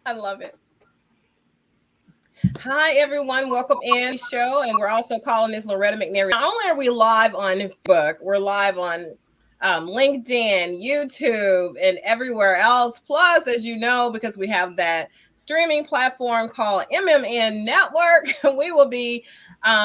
I love it. Hi, everyone. Welcome in the show. And we're also calling this Loretta McNary. Not only are we live on Facebook, we're live on LinkedIn, YouTube, and everywhere else. Plus, as you know, because we have that streaming platform called MMN Network, we will be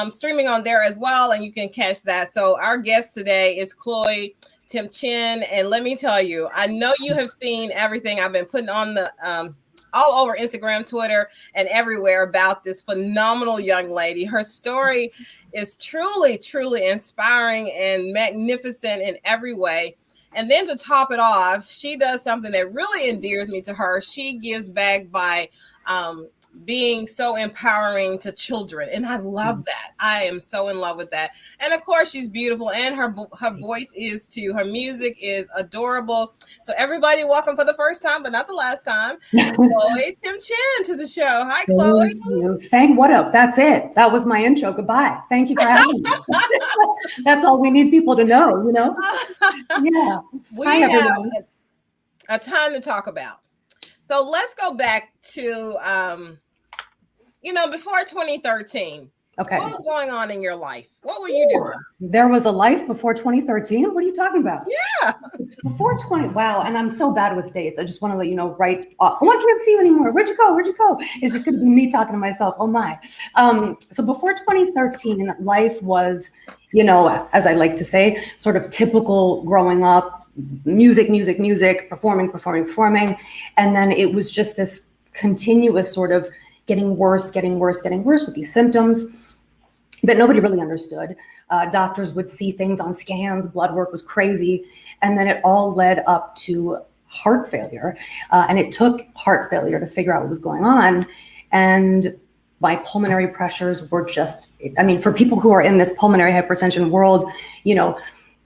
streaming on there as well. And you can catch that. So our guest today is Chloe Temtchine. And let me tell you, I know you have seen everything I've been putting on the all over Instagram, Twitter, and everywhere about this phenomenal young lady. Her story is truly, truly inspiring and magnificent in every way. And then to top it off, she does something that really endears me to her. She gives back by being so empowering to children. And I love that. I am so in love with that. And of course, she's beautiful, and her voice is too. Her music is adorable. So everybody, welcome for the first time, but not the last time, Chloe Temtchine to the show. Hi, Chloe. What up? That's it. That was my intro. Goodbye. Thank you for having me. That's all we need people to know, you know? Yeah. We have a ton to talk about. So let's go back to, before 2013. Okay. What was going on in your life? What were you doing? There was a life before 2013? What are you talking about? Yeah. Before 20, wow. And I'm so bad with dates. I just want to let you know right off. Oh, I can't see you anymore. Where'd you go? Where'd you go? It's just going to be me talking to myself. Oh my. So before 2013, life was, as I like to say, sort of typical growing up, music, performing. And then it was just this continuous sort of getting worse with these symptoms that nobody really understood. Doctors would see things on scans, blood work was crazy. And then it all led up to heart failure. And it took heart failure to figure out what was going on. And my pulmonary pressures were just, for people who are in this pulmonary hypertension world,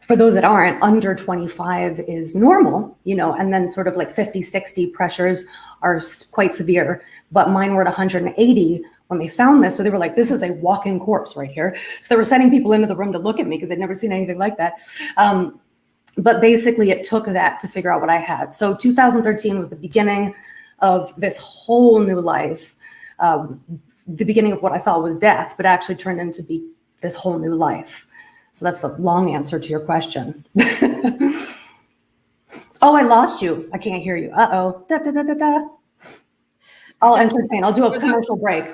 for those that aren't, under 25 is normal, and then sort of like 50, 60 pressures are quite severe, but mine were at 180 when they found this. So they were like, this is a walking corpse right here. So they were sending people into the room to look at me because they'd never seen anything like that. But basically it took that to figure out what I had. So 2013 was the beginning of this whole new life, the beginning of what I thought was death, but actually turned into be this whole new life. So that's the long answer to your question. Oh, I lost you. I can't hear you. Uh-oh. Da, da, da, da, da. I'll entertain. I'll do a commercial break.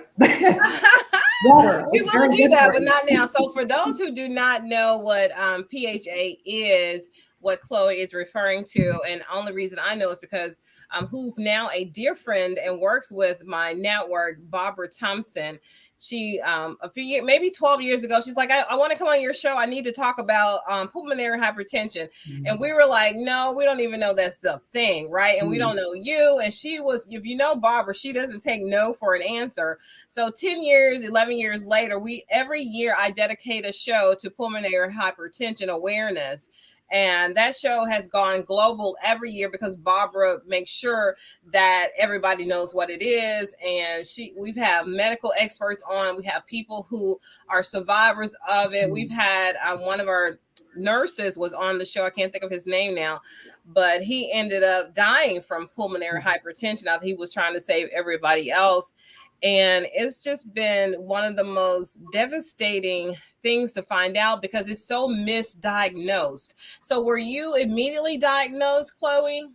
Water. We will do that, but not now. So for those who do not know what PHA is, what Chloe is referring to, and the only reason I know is because who's now a dear friend and works with my network, Barbara Thompson. She a few years, maybe 12 years ago, she's like, I want to come on your show. I need to talk about pulmonary hypertension. And we were like, no, we don't even know that's the thing, right? And we don't know you. And she was, if you know Barbara, she doesn't take no for an answer. So 10 years, 11 years later, every year I dedicate a show to pulmonary hypertension awareness. And that show has gone global every year because Barbara makes sure that everybody knows what it is. And we've had medical experts on. We have people who are survivors of it. We've had one of our nurses was on the show. I can't think of his name now, but he ended up dying from pulmonary hypertension. I think he was trying to save everybody else. And it's just been one of the most devastating things to find out because it's so misdiagnosed. So were you immediately diagnosed, Chloe?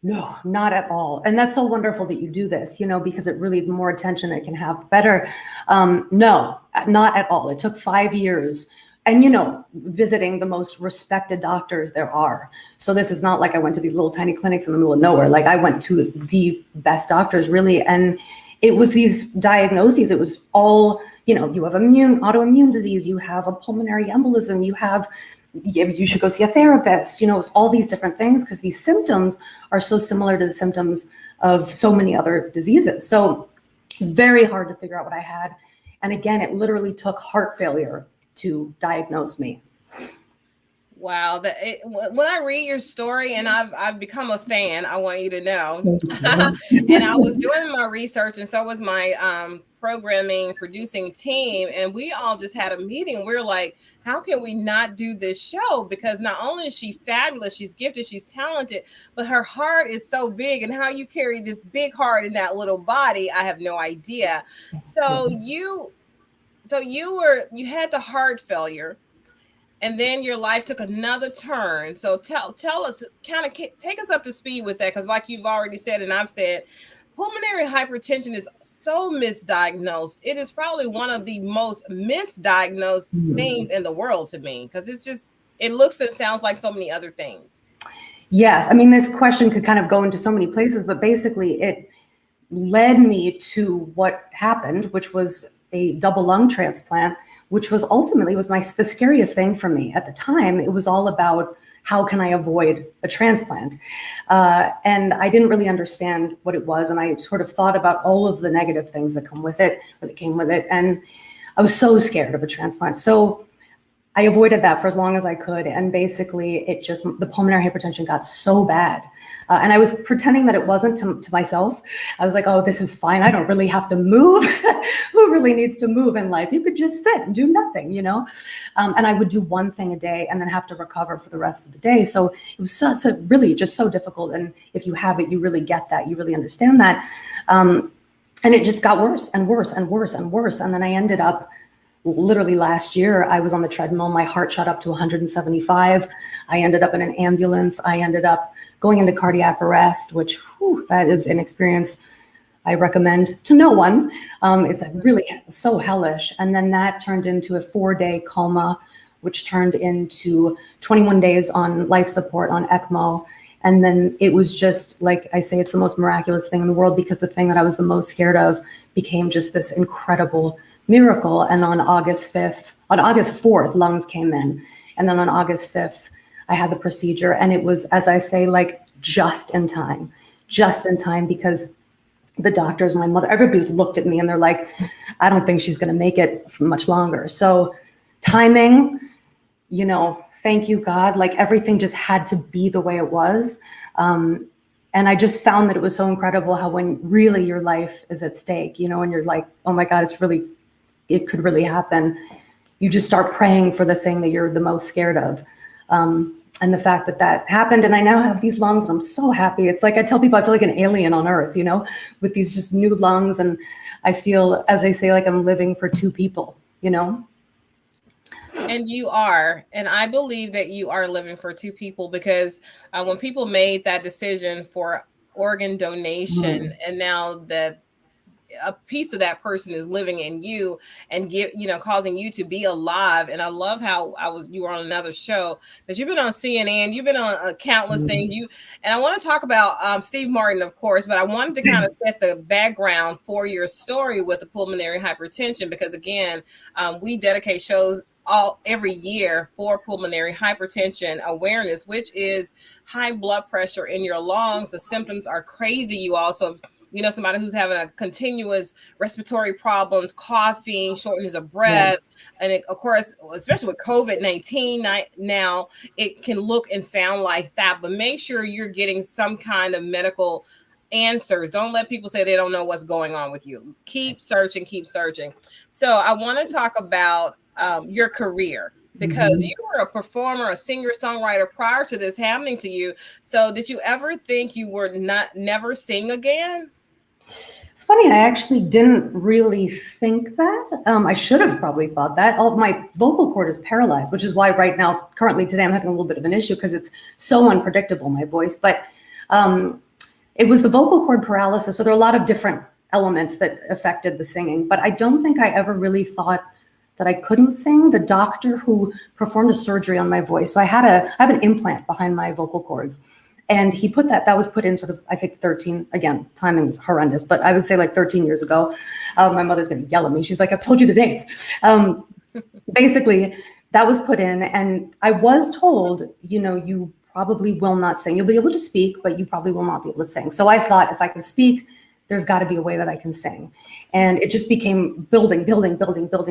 No, not at all. And that's so wonderful that you do this, because it really, the more attention it can have, better. No, not at all. It took 5 years. And, visiting the most respected doctors there are. So this is not like I went to these little tiny clinics in the middle of nowhere. Like I went to the best doctors, really. And it was these diagnoses. It was all, you have autoimmune disease, you have a pulmonary embolism, you should go see a therapist, it's all these different things because these symptoms are so similar to the symptoms of so many other diseases. So very hard to figure out what I had. And again, it literally took heart failure to diagnose me. Wow, when I read your story, and I've become a fan, I want you to know. And I was doing my research, and so was my programming producing team, and we all just had a meeting. We are like, how can we not do this show? Because not only is she fabulous, she's gifted, she's talented, but her heart is so big, and how you carry this big heart in that little body, I have no idea. So you had the heart failure, and then your life took another turn. So tell us, kind of take us up to speed with that, because like you've already said and I've said, pulmonary hypertension is so misdiagnosed. It is probably one of the most misdiagnosed things in the world to me, because it looks and sounds like so many other things. Yes, I mean, this question could kind of go into so many places, but basically it led me to what happened, which was a double lung transplant, which was ultimately the scariest thing for me. At the time, it was all about how can I avoid a transplant? And I didn't really understand what it was. And I sort of thought about all of the negative things that came with it. And I was so scared of a transplant. So I avoided that for as long as I could. And basically the pulmonary hypertension got so bad. And I was pretending that it wasn't to myself. I was like, oh, this is fine. I don't really have to move. Who really needs to move in life? You could just sit and do nothing, you know? And I would do one thing a day and then have to recover for the rest of the day. So it was really just so difficult. And if you have it, you really get that. You really understand that. And it just got worse and worse and worse and worse. And then I ended up, literally last year, I was on the treadmill. My heart shot up to 175. I ended up in an ambulance. I ended up going into cardiac arrest, which that is an experience I recommend to no one. It's really so hellish. And then that turned into a 4-day coma, which turned into 21 days on life support on ECMO. And then it was just, like I say, it's the most miraculous thing in the world, because the thing that I was the most scared of became just this incredible miracle. And on August 4th, lungs came in. And then on August 5th, I had the procedure. And it was, as I say, like just in time, because the doctors, my mother, everybody looked at me and they're like, I don't think she's going to make it for much longer. So timing, thank you, God, like everything just had to be the way it was. And I just found that it was so incredible how when really your life is at stake, and you're like, oh my God, it could really happen. You just start praying for the thing that you're the most scared of. And the fact that happened, and I now have these lungs, and I'm so happy. It's like I tell people I feel like an alien on earth, with these just new lungs. And I feel, as I say, like I'm living for two people, And you are. And I believe that you are living for two people, because when people made that decision for organ donation, and now that a piece of that person is living in you and causing you to be alive. And I love how you were on another show, because you've been on CNN, you've been on countless things. And I want to talk about Steve Martin, of course, but I wanted to kind of set the background for your story with the pulmonary hypertension, because again, we dedicate shows every year for pulmonary hypertension awareness, which is high blood pressure in your lungs. The symptoms are crazy. You also somebody who's having a continuous respiratory problems, coughing, shortness of breath. And of course, especially with COVID-19 now, it can look and sound like that, but make sure you're getting some kind of medical answers. Don't let people say they don't know what's going on with you. Keep searching. So I want to talk about your career, because you were a performer, a singer-songwriter prior to this happening to you. So did you ever think you were never sing again? It's funny, I actually didn't really think that. I should have probably thought that. My vocal cord is paralyzed, which is why right now, currently today, I'm having a little bit of an issue because it's so unpredictable, my voice. But it was the vocal cord paralysis. So there are a lot of different elements that affected the singing. But I don't think I ever really thought that I couldn't sing. The doctor who performed a surgery on my voice, so I have an implant behind my vocal cords. And he put that was put in sort of, I think 13, again, timing is horrendous, but I would say like 13 years ago. My mother's going to yell at me. She's like, I've told you the dates. Basically, that was put in. And I was told, you probably will not sing. You'll be able to speak, but you probably will not be able to sing. So I thought, if I can speak, there's got to be a way that I can sing. And it just became building.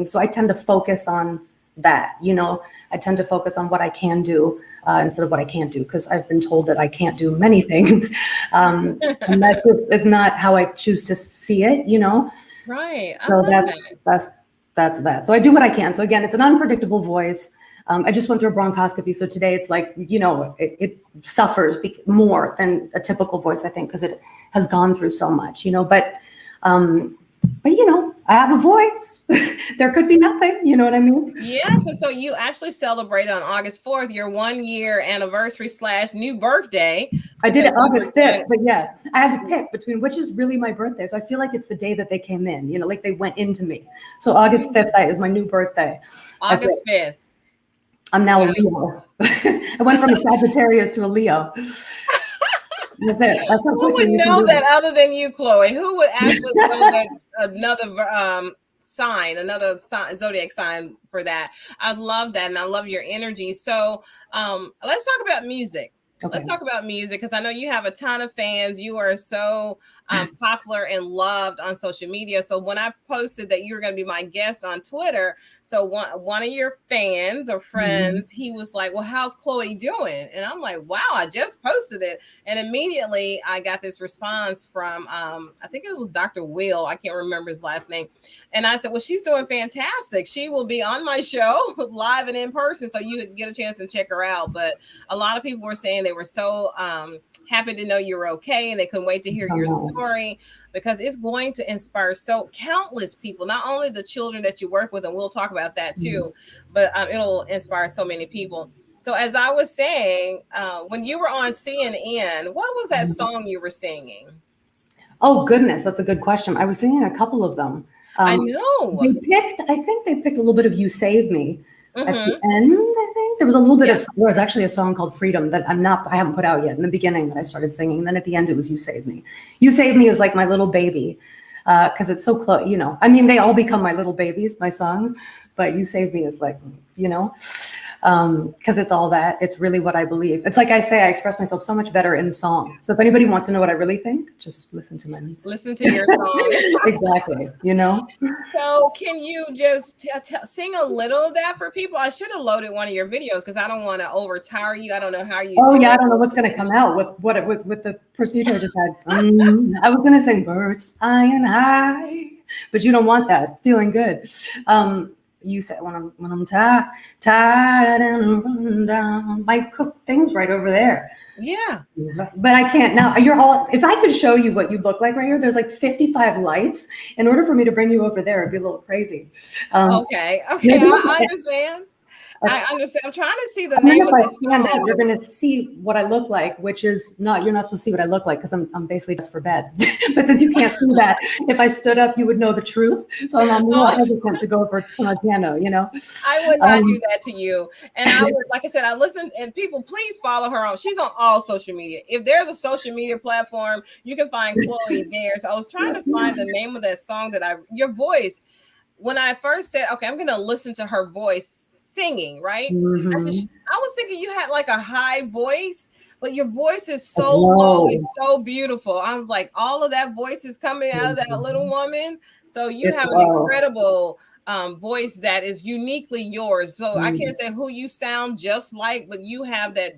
So I tend to focus on that, you know. I tend to focus on what I can do instead of what I can't do, because I've been told that I can't do many things. And that just is not how I choose to see it, you know. Right. I So love that's that. So I do what I can. So again, it's an unpredictable voice. I just went through a bronchoscopy, so today it's like, you know, it suffers more than a typical voice, I think, because it has gone through so much, you know. But you know, I have a voice. There could be nothing, you know what I mean? Yes, and so you actually celebrated on August 4th your 1 year anniversary / new birthday. I did it August 5th, but yes, I had to pick between which is really my birthday. So I feel like it's the day that they came in, you know, like they went into me. So August 5th is my new birthday. August 5th. I'm now a Leo. I went from a Sagittarius to a Leo. That's it. Who would know that other than you, Chloe? Who would actually know that another zodiac sign for that? I love that, and I love your energy. So let's talk about music. Okay. Let's talk about music, because I know you have a ton of fans. You are so popular and loved on social media. So when I posted that you were going to be my guest on Twitter, so one of your fans or friends, he was like, well, how's Chloe doing? And I'm like, wow, I just posted it. And immediately I got this response from, I think it was Dr. Will. I can't remember his last name. And I said, well, she's doing fantastic. She will be on my show live and in person, so you get a chance to check her out. But a lot of people were saying they were so happy to know you were okay, and they couldn't wait to hear your story, because it's going to inspire so countless people, not only the children that you work with, and we'll talk about that too, but it'll inspire so many people. So as I was saying, when you were on CNN, what was that song you were singing? Oh, goodness, that's a good question. I was singing a couple of them. I know. I think they picked a little bit of You Save Me. At the end, I think there was a little bit there was actually a song called Freedom that I haven't put out yet, in the beginning, that I started singing. And then at the end it was You Save Me. You Save Me is like my little baby, because it's so close, you know. I mean, they all become my little babies, my songs, but You Save Me is like, you know, because it's all that. It's really what I believe. It's like I say, I express myself so much better in song. So if anybody wants to know what I really think, just listen to my music. Listen to your song. Exactly, you know. So can you just sing a little of that for people? I should have loaded one of your videos, because I don't want to overtire you. I don't know how you do I don't know what's going to come out with the procedure I just had. I was going to sing Birds Flying High, but you don't want that. Feeling good. You said when I'm tired and run down, my cook things right over there. Yeah, but I can't now. If I could show you what you look like right here, there's like 55 lights. In order for me to bring you over there, it'd be a little crazy. Okay, I understand. I understand. I'm trying to see the name of the song. You're going to see what I look like, which is you're not supposed to see what I look like, because I'm basically just for bed. But since you can't see that, if I stood up, you would know the truth. So I'm more hesitant to go over to my piano, you know. I would not do that to you. And I was, like I said, I listened, and people, please follow her on. She's on all social media. If there's a social media platform, you can find Chloe there. So I was trying to find the name of that song your voice. When I first said, okay, I'm going to listen to her voice singing, right? I was thinking you had like a high voice, but your voice is so low. It's so beautiful. I was like, all of that voice is coming out of that little woman. So you have an incredible voice that is uniquely yours. So I can't say who you sound just like, but you have that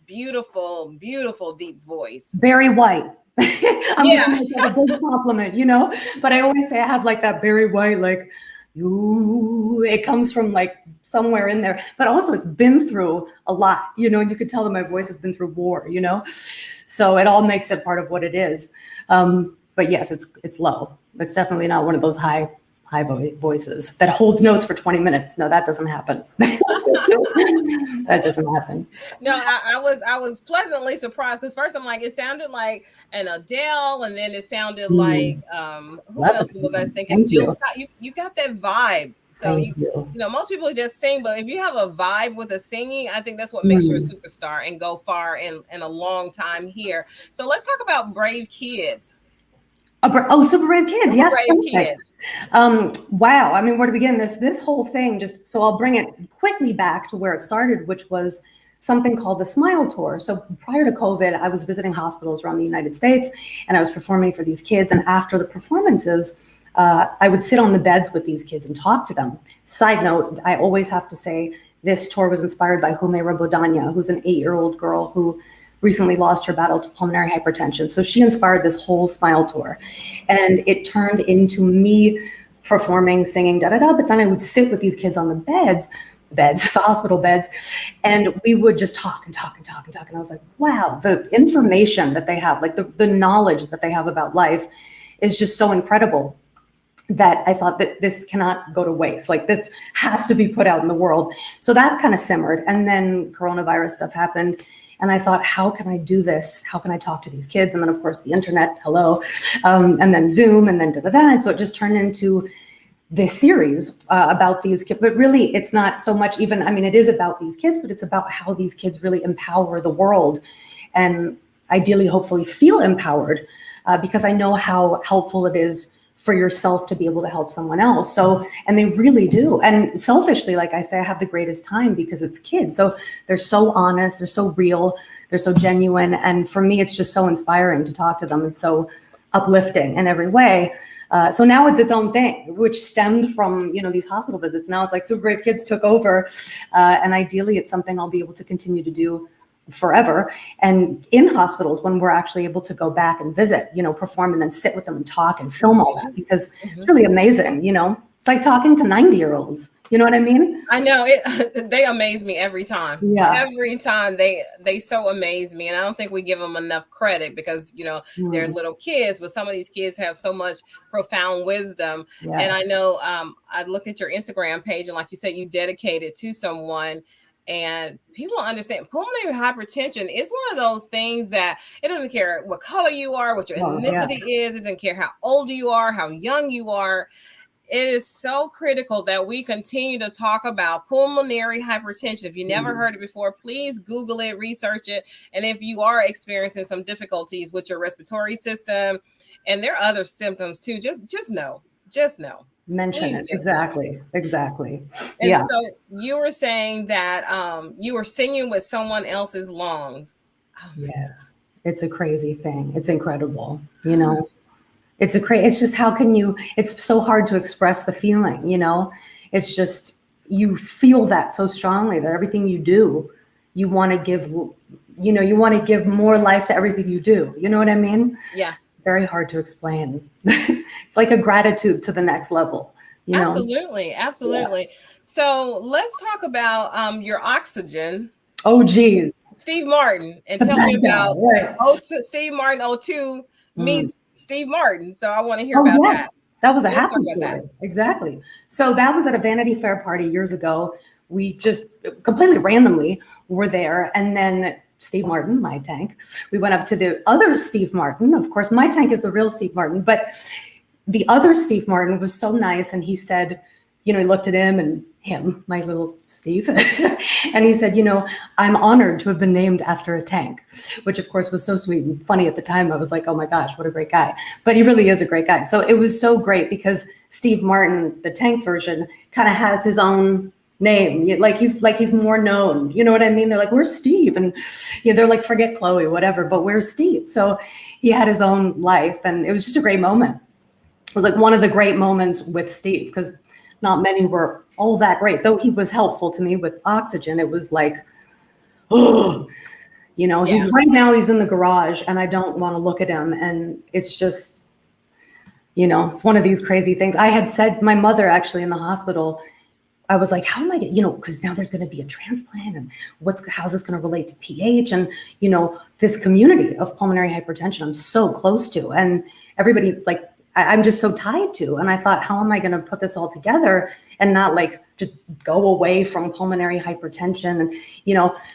beautiful, beautiful deep voice. Very white. I'm giving myself a big compliment, you know. But I always say I have like that very white, like, it comes from like somewhere in there, but also it's been through a lot, you know, and you could tell that my voice has been through war, you know, so it all makes it part of what it is. But yes, it's low. It's definitely not one of those high voices that holds notes for 20 minutes. No, that doesn't happen. That doesn't happen. No, I was pleasantly surprised, because first I'm like, it sounded like an Adele, and then it sounded like who else was I thinking? Jill Scott. You got that vibe. So you know, most people just sing, but if you have a vibe with the singing, I think that's what makes you a superstar and go far in a long time here. So let's talk about Brave Kids. Super Brave Kids. Yes. Brave Kids. Wow. I mean, where to begin this whole thing? So I'll bring it quickly back to where it started, which was something called the Smile Tour. So prior to COVID, I was visiting hospitals around the United States, and I was performing for these kids. And after the performances, I would sit on the beds with these kids and talk to them. Side note, I always have to say this tour was inspired by Humaira Bodania, who's an 8-year-old girl who recently lost her battle to pulmonary hypertension. So she inspired this whole Smile tour. And it turned into me performing, singing, da-da-da. But then I would sit with these kids on the beds, the hospital beds, and we would just talk and talk and talk and talk. And I was like, wow, the information that they have, like the knowledge that they have about life is just so incredible, that I thought that this cannot go to waste. Like, this has to be put out in the world. So that kind of simmered. And then coronavirus stuff happened. And I thought, how can I do this? How can I talk to these kids? And then, of course, the internet, hello, and then Zoom, and then da-da-da. And so it just turned into this series about these kids. But really, it's not so much even, I mean, it is about these kids, but it's about how these kids really empower the world, and ideally, hopefully, feel empowered, because I know how helpful it is for yourself to be able to help someone else. So, and they really do. And selfishly, like I say, I have the greatest time because it's kids. So they're so honest, they're so real, they're so genuine. And for me, it's just so inspiring to talk to them. It's so uplifting in every way. So now it's its own thing, which stemmed from, these hospital visits. Now it's like Super Brave Kids took over. And ideally, it's something I'll be able to continue to do forever. And in hospitals, when we're actually able to go back and visit, perform, and then sit with them and talk and film all that, because it's really amazing. It's like talking to 90-year-olds. You know what I mean? I know it. They amaze me every time. Yeah. Every time they so amaze me. And I don't think we give them enough credit because, they're little kids, but some of these kids have so much profound wisdom. Yeah. And I know I looked at your Instagram page, and like you said, you dedicated to someone. And people understand pulmonary hypertension is one of those things that it doesn't care what color you are, what your ethnicity is. It doesn't care how old you are, how young you are. It is so critical that we continue to talk about pulmonary hypertension. If you never heard it before, please Google it, research it. And if you are experiencing some difficulties with your respiratory system, and there are other symptoms too, just know. Mention it. Exactly. And so you were saying that you were singing with someone else's lungs. Oh, yes. It's a crazy thing. It's incredible. It's just, how can you, it's so hard to express the feeling, it's just, you feel that so strongly that everything you do, you want to give more life to everything you do. You know what I mean? Yeah. Very hard to explain. It's like a gratitude to the next level. Absolutely. Yeah. So let's talk about your oxygen. Oh, geez. Steve Martin, and tell me about Steve Martin 02 meets Steve Martin. So I want to hear about that. That was a happy story. Exactly. So that was at a Vanity Fair party years ago. We just completely randomly were there, and then Steve Martin, my tank. We went up to the other Steve Martin. Of course, my tank is the real Steve Martin, but the other Steve Martin was so nice. And he said, he looked at him, my little Steve, and he said, I'm honored to have been named after a tank, which of course was so sweet and funny at the time. I was like, oh my gosh, what a great guy. But he really is a great guy. So it was so great because Steve Martin, the tank version, kind of has his own name, like he's more known, you know what I mean? They're like, where's Steve? And they're like, forget Chloe, whatever, but where's Steve? So he had his own life, and it was just a great moment. It was like one of the great moments with Steve, because not many were all that great, though he was helpful to me with oxygen. It was like, he's right now, he's in the garage, and I don't want to look at him, and it's just, it's one of these crazy things. I had said, my mother actually in the hospital, I was like, how am I going to, because now there's going to be a transplant, and how's this going to relate to pH, and, this community of pulmonary hypertension I'm so close to, and everybody, like, I'm just so tied to. And I thought, how am I going to put this all together and not like just go away from pulmonary hypertension? And,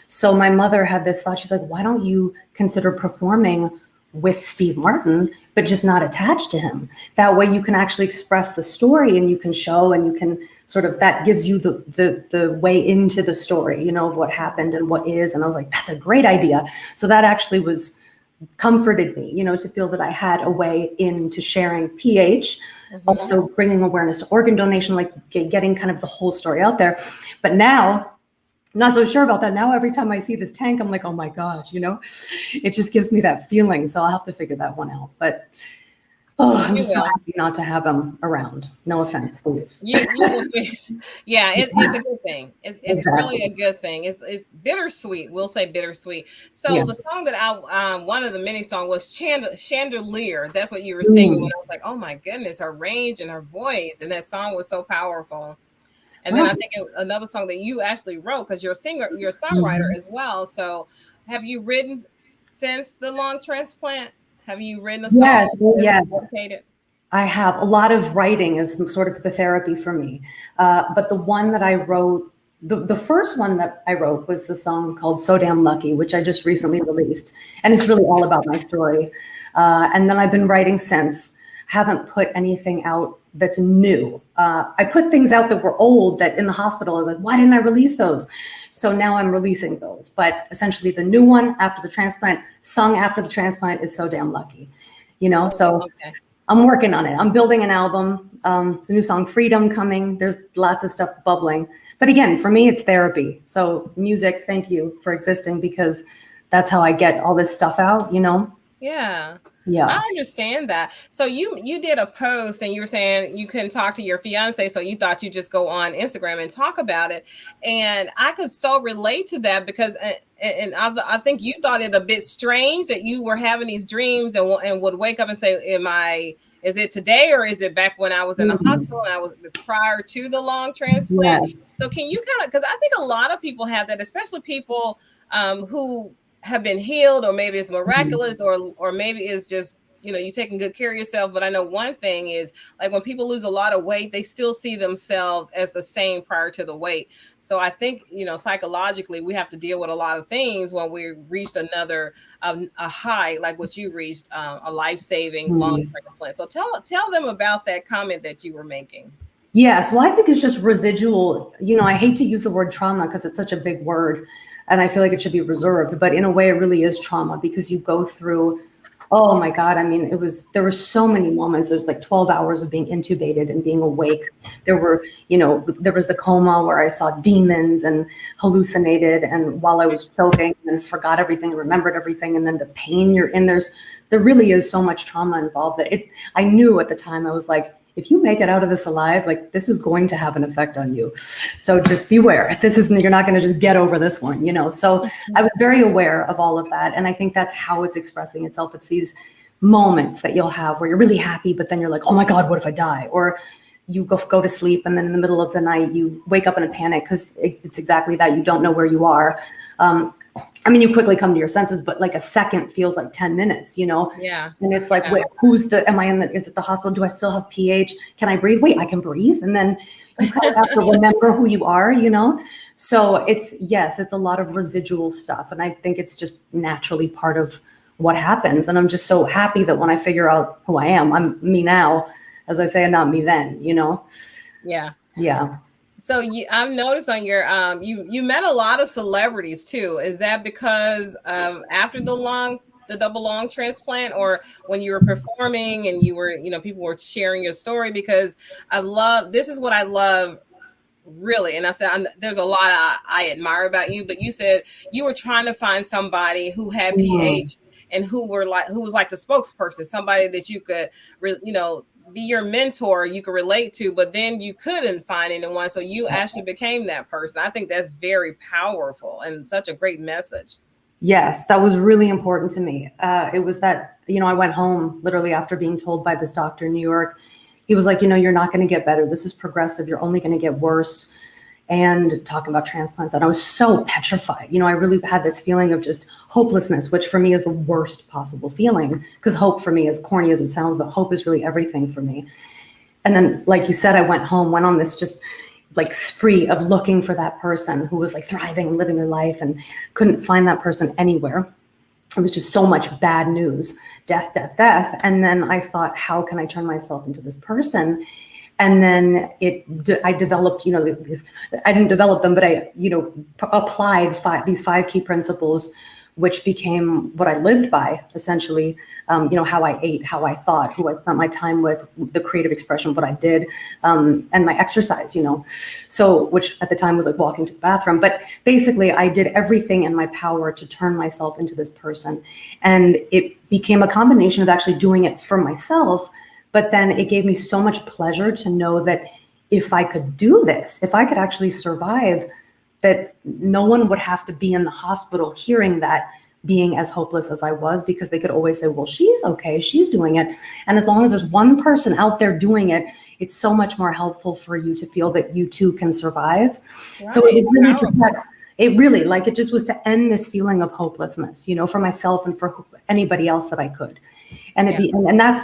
so my mother had this thought. She's like, why don't you consider performing with Steve Martin, but just not attached to him? That way you can actually express the story, and you can show, and you can sort of, that gives you the way into the story, of what happened and what is. And I was like, that's a great idea. So that actually comforted me, to feel that I had a way into sharing pH, also bringing awareness to organ donation, like getting kind of the whole story out there. But now, I'm not so sure about that. Now, every time I see this tank, I'm like, oh my gosh, it just gives me that feeling. So I'll have to figure that one out. But Oh, I'm You just so will. happy not to have him around. No offense, Steve. You will yeah, it's a good thing. It's really a Exactly. good thing. It's bittersweet. We'll say bittersweet. So Yeah. the song that I one of the mini songs was Chandelier. That's what you were singing. And Mm. I was like, oh my goodness, her range and her voice, and that song was so powerful. And then Well, I think another song that you actually wrote, because you're a singer, you're a songwriter mhm. as well. So have you written since the lung transplant? Have you written a Yes, song well, that's yes. dedicated? I have a lot of writing is sort of the therapy for me. But the one that I wrote, the first one that I wrote was the song called So Damn Lucky, which I just recently released. And it's really all about my story. And then I've been writing since. Haven't put anything out that's new. I put things out that were old that in the hospital I was like, why didn't I release those? So now I'm releasing those. But essentially the new one after the transplant, sung after the transplant, is So Damn Lucky. So Okay. I'm working on it. I'm building an album. It's a new song, Freedom, coming. There's lots of stuff bubbling. But again, for me, it's therapy. So music, thank you for existing, because that's how I get all this stuff out. Yeah. I Yeah. understand that. So you did a post and you were saying you couldn't talk to your fiance, so you thought you just go on Instagram and talk about it. And I could so relate to that because and I think you thought it a bit strange that you were having these dreams and would wake up and say, is it today or is it back when I was in the hospital and I was prior to the lung transplant? Yes. So can you kind of, because I think a lot of people have that, especially people who have been healed, or maybe it's miraculous, or maybe it's just you taking good care of yourself. But I know one thing is, like, when people lose a lot of weight, they still see themselves as the same prior to the weight. So I think psychologically we have to deal with a lot of things when we reached another a high like what you reached, a life-saving lung Mhm. transplant. So tell them about that comment that you were making. Yes. Well, I think it's just residual. I hate to use the word trauma because it's such a big word and I feel like it should be reserved, but in a way it really is trauma because you go through, oh my God. I mean, there were so many moments. There's like 12 hours of being intubated and being awake. There was the coma where I saw demons and hallucinated, and while I was choking and forgot everything, remembered everything. And then the pain you're in, there really is so much trauma involved that I knew at the time, I was like, if you make it out of this alive, like, this is going to have an effect on you. So just beware. You're not going to just get over this one. So I was very aware of all of that. And I think that's how it's expressing itself. It's these moments that you'll have where you're really happy, but then you're like, oh my God, what if I die? Or you go to sleep and then in the middle of the night, you wake up in a panic because it's exactly that. You don't know where you are. You quickly come to your senses, but like a second feels like 10 minutes, Yeah. And it's like, Yeah. wait, is it the hospital? Do I still have pH? Can I breathe? Wait, I can breathe. And then you kind of have to remember who you are, So it's a lot of residual stuff. And I think it's just naturally part of what happens. And I'm just so happy that when I figure out who I am, I'm me now, as I say, and not me then, Yeah. Yeah. So I've noticed on your you met a lot of celebrities too. Is that because of after the double lung transplant, or when you were performing and you were people were sharing your story? Because this is what I love really. And I said there's a lot I admire about you, but you said you were trying to find somebody who had Mhm. PH and who was like the spokesperson, somebody that you could be your mentor, you could relate to, but then you couldn't find anyone, so you actually became that person. I think that's very powerful and such a great message. Yes, that was really important to me. It was that, I went home literally after being told by this doctor in New York. He was like, you're not going to get better. This is progressive. You're only going to get worse. And talking about transplants, and I was so petrified. I really had this feeling of just hopelessness, which for me is the worst possible feeling, because hope for me, as corny as it sounds, but hope is really everything for me. And then, like you said, I went home, went on this just like spree of looking for that person who was like thriving and living their life, and couldn't find that person anywhere. It was just so much bad news, death, death, death. And then I thought, how can I turn myself into this person? And then I developed, I didn't develop them, but I, applied these 5 key principles, which became what I lived by, essentially. How I ate, how I thought, who I spent my time with, the creative expression, what I did, and my exercise, So, which at the time was like walking to the bathroom. But basically, I did everything in my power to turn myself into this person. And it became a combination of actually doing it for myself, But then it gave me so much pleasure to know that if I could do this, if I could actually survive, that no one would have to be in the hospital hearing that, being as hopeless as I was, because they could always say, well, she's okay, she's doing it. And as long as there's one person out there doing it, it's so much more helpful for you to feel that you too can survive. Right. So it was really it really, like, it just was to end this feeling of hopelessness, you know, for myself and for anybody else that I could. And and that's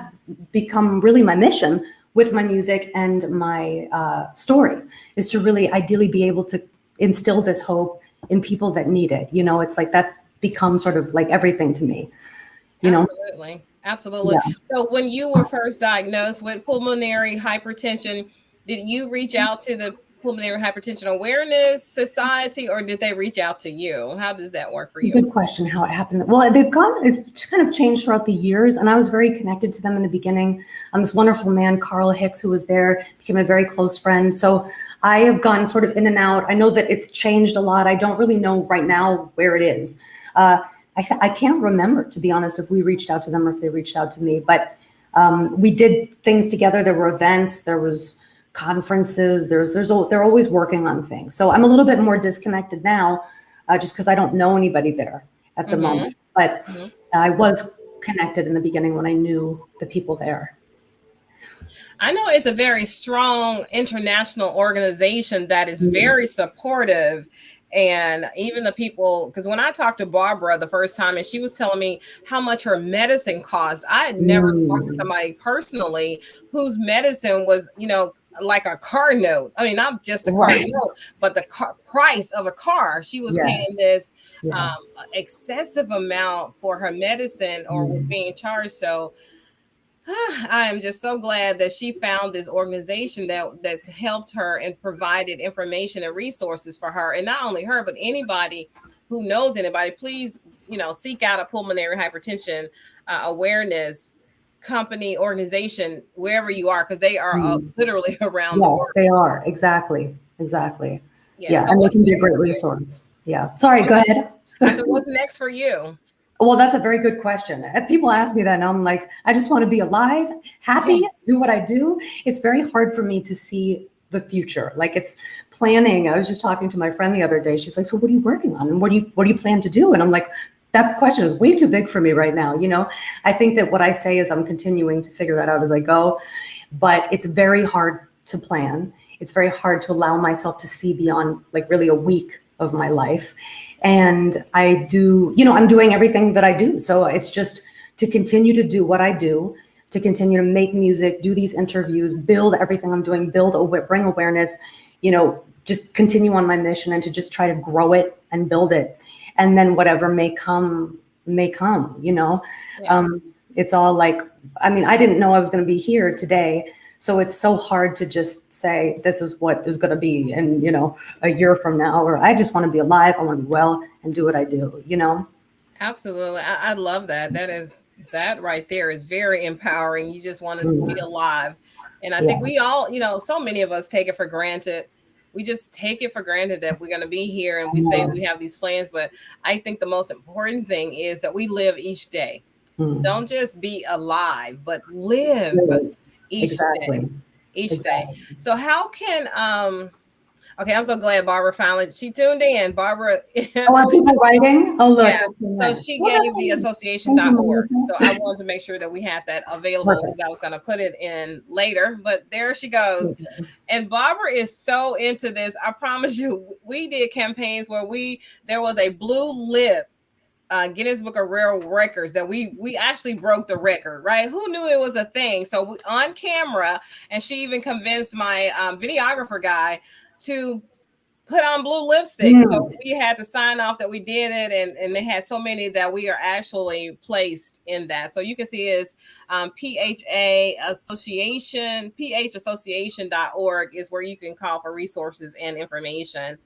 become really my mission with my music and my story, is to really ideally be able to instill this hope in people that need it. You know, it's like that's become sort of like everything to me, you know? Absolutely. Yeah. So when you were first diagnosed with pulmonary hypertension, did you reach out to the Pulmonary Hypertension Awareness Society, or did they reach out to you? How does that work for you? Good question, how it happened. Well, it's kind of changed throughout the years, and I was very connected to them in the beginning. This wonderful man, Carl Hicks, who was there, became a very close friend. So I have gone sort of in and out. I know that it's changed a lot. I don't really know right now where it is. I can't remember, to be honest, if we reached out to them or if they reached out to me, but we did things together. There were events, there was conferences, they're always working on things. So I'm a little bit more disconnected now, just because I don't know anybody there at the moment. But I was connected in the beginning when I knew the people there. I know it's a very strong international organization that is very supportive. And even the people, because when I talked to Barbara the first time and she was telling me how much her medicine cost, I had never talked to somebody personally whose medicine was, you know, like a car note. I mean, not just a car note, but the price of a car. She was paying this excessive amount for her medicine, or was being charged. So I am just so glad that she found this organization that helped her and provided information and resources for her. And not only her, but anybody who knows anybody, please, you know, seek out a pulmonary hypertension awareness company, organization, wherever you are, because they are literally around the world. They are. Exactly. Yeah. So and they can be a great resource. Yeah. Sorry, go ahead. So what's next for you? Well, that's a very good question. People ask me that and I'm like, I just want to be alive, happy, do what I do. It's very hard for me to see the future. Like, it's planning. I was just talking to my friend the other day. She's like, so what are you working on? And what do you plan to do? And I'm like, that question is way too big for me right now. You know, I think that what I say is I'm continuing to figure that out as I go, but it's very hard to plan. It's very hard to allow myself to see beyond like really a week of my life. And I do, you know, I'm doing everything that I do. So it's just to continue to do what I do, to continue to make music, do these interviews, build everything I'm doing, bring awareness, you know, just continue on my mission and to just try to grow it and build it. And then whatever may come, you know. It's all like, I mean, I didn't know I was going to be here today. So it's so hard to just say, this is what is going to be in, you know, a year from now, or I just want to be alive. I want to be well and do what I do, you know? Absolutely. I love that. That right there is very empowering. You just want to be alive. And I think we all, you know, so many of us take it for granted. We just take it for granted that we're going to be here and we say we have these plans. But I think the most important thing is that we live each day. Don't just be alive, but live. Each day. So how can okay, I'm so glad Barbara finally she tuned in. Barbara are people writing? Oh look. Yeah. So she gave the association.org. So I wanted to make sure that we had that available because I was going to put it in later, but there she goes. And Barbara is so into this. I promise you, we did campaigns where there was a blue lip Guinness Book of World Records that we actually broke the record, right? Who knew it was a thing? So on camera, and she even convinced my videographer guy to put on blue lipstick. So we had to sign off that we did it, and they had so many that we are actually placed in that. So you can see is PHA Association, phassociation.org is where you can call for resources and information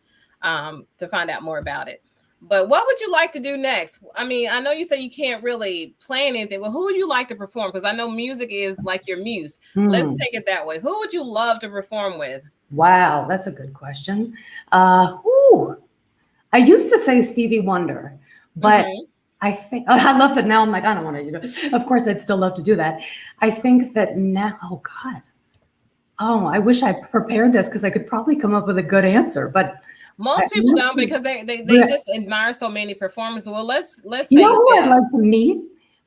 to find out more about it. But what would you like to do next? I mean, I know you say you can't really plan anything. Well, who would you like to perform? Because I know music is like your muse. Let's take it that way. Who would you love to perform with? Wow, that's a good question. I used to say Stevie Wonder, but I think I love that now. I'm like, I don't want to, of course I'd still love to do that. I think that now, oh God. Oh, I wish I prepared this because I could probably come up with a good answer, but most people don't, because they just admire so many performers. Well, let's you say know who I'd like to meet?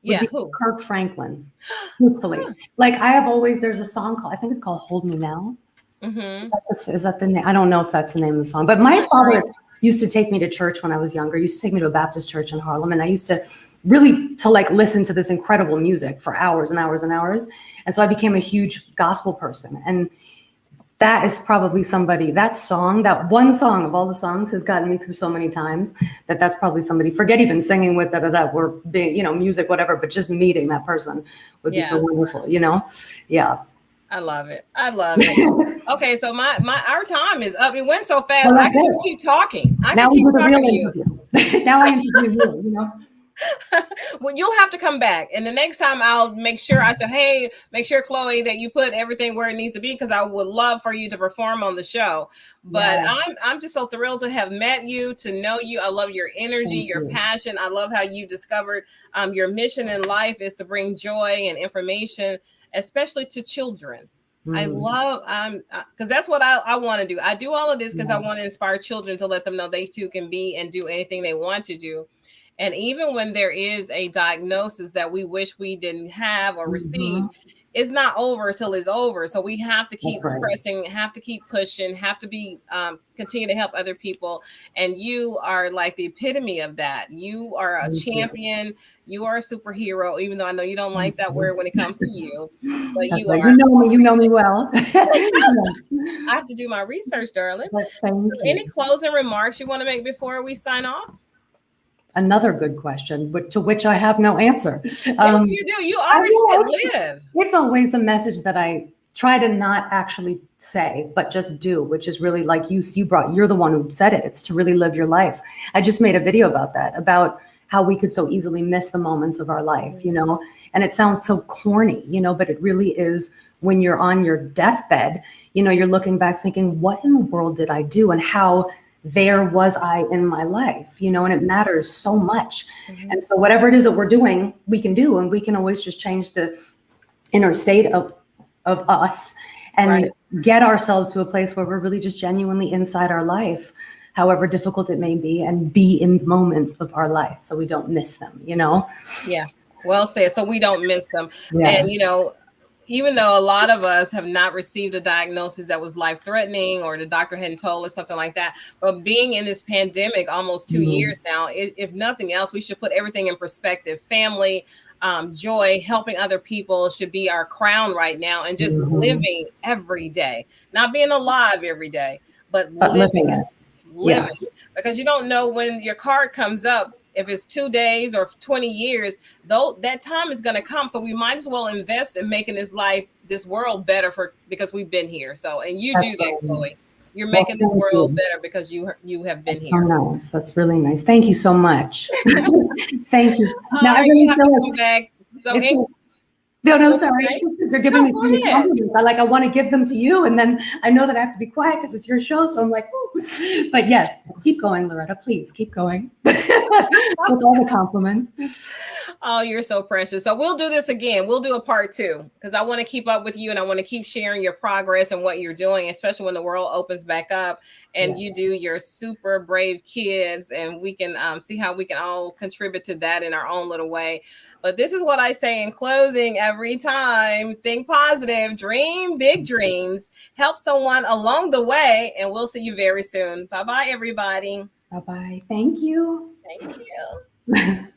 Yeah, who? Kirk Franklin. Truthfully, like I have always. There's a song called, I think it's called "Hold Me Now." Mm-hmm. Is that the name? I don't know if that's the name of the song, but my father used to take me to church when I was younger. He used to take me to a Baptist church in Harlem, and I used to really like listen to this incredible music for hours and hours and hours. And so I became a huge gospel person. And that is probably somebody, that song, that one song of all the songs has gotten me through so many times that's probably somebody, forget even singing with or being, music, whatever, but just meeting that person would be so wonderful, Yeah. I love it. I love it. Okay, so our time is up. It went so fast. I can just keep talking. Now we do the real interview. Now I interview you, Well, you'll have to come back, and the next time I'll make sure I say, hey, make sure, Chloe, that you put everything where it needs to be, because I would love for you to perform on the show. But I'm just so thrilled to have met you, to know you. I love your energy, your passion. I love how you discovered your mission in life is to bring joy and information, especially to children. I love, because that's what I want to do. I do all of this because I want to inspire children to let them know they too can be and do anything they want to do. And even when there is a diagnosis that we wish we didn't have or receive, it's not over till it's over. So we have to keep pressing, have to keep pushing, have to be continue to help other people. And you are like the epitome of that. You are a champion. You are a superhero, even though I know you don't like that word when it comes to you. But that's you right. are. You know me well. I have to do my research, darling. So any closing remarks you want to make before we sign off? Another good question, but to which I have no answer. Yes, you do. You already said live. It's always the message that I try to not actually say, but just do, which is really like you're the one who said it. It's to really live your life. I just made a video about that, about how we could so easily miss the moments of our life, and it sounds so corny, but it really is. When you're on your deathbed, you're looking back thinking, what in the world did I do? And how there was I in my life, and it matters so much. And so whatever it is that we're doing, we can do, and we can always just change the inner state of us and get ourselves to a place where we're really just genuinely inside our life, however difficult it may be, and be in the moments of our life so we don't miss them, Yeah, well said. So we don't miss them. And even though a lot of us have not received a diagnosis that was life-threatening, or the doctor hadn't told us something like that, but being in this pandemic almost 2 years now, if nothing else, we should put everything in perspective. Family, joy, helping other people should be our crown right now, and just living every day, not being alive every day, but living. Because you don't know when your card comes up. If it's 2 days or 20 years, though, that time is going to come. So we might as well invest in making this world better because we've been here. So, and you do that, Chloe. You're making this world better because you have been here. So nice. That's really nice. Thank you so much. Thank you. Now I really have to come back. So no, sorry. They're giving me compliments. I want to give them to you, and then I know that I have to be quiet because it's your show. So I'm like, ooh. But yes, keep going, Loretta. Please keep going with all the compliments. Oh, you're so precious. So we'll do this again. We'll do a part 2 because I want to keep up with you, and I want to keep sharing your progress and what you're doing, especially when the world opens back up and you do your super brave kids, and we can see how we can all contribute to that in our own little way. But this is what I say in closing every time. Think positive, dream big dreams, help someone along the way, and we'll see you very soon. Bye-bye, everybody. Bye-bye. Thank you. Thank you.